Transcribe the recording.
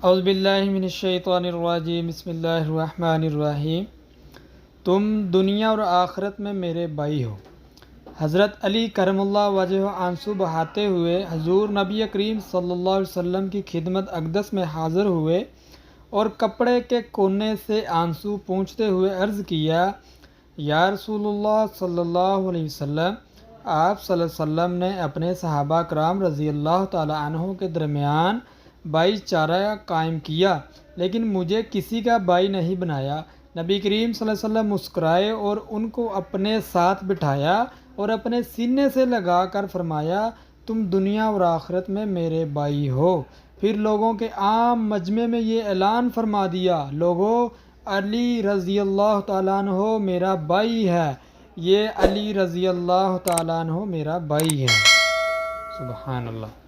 اعوذ باللہ من الشیطان الرجیم، بسم اللہ الرحمن الرحیم۔ تم دنیا اور آخرت میں میرے بھائی ہو۔ حضرت علی کرم اللہ وجہہ آنسو بہاتے ہوئے حضور نبی کریم صلی اللہ علیہ وسلم کی خدمت اقدس میں حاضر ہوئے اور کپڑے کے کونے سے آنسو پونچھتے ہوئے عرض کیا، یا رسول اللہ صلی اللہ علیہ وسلم، آپ صلی اللہ علیہ وسلم نے اپنے صحابہ کرام رضی اللہ تعالی عنہ کے درمیان بھائی چارہ قائم کیا، لیکن مجھے کسی کا بھائی نہیں بنایا۔ نبی کریم صلی اللہ علیہ وسلم مسکرائے اور ان کو اپنے ساتھ بٹھایا اور اپنے سینے سے لگا کر فرمایا، تم دنیا اور آخرت میں میرے بھائی ہو۔ پھر لوگوں کے عام مجمع میں یہ اعلان فرما دیا، لوگوں، علی رضی اللہ تعالیٰ عنہ میرا بھائی ہے، یہ علی رضی اللہ تعالیٰ عنہ میرا بھائی ہے۔ سبحان اللہ۔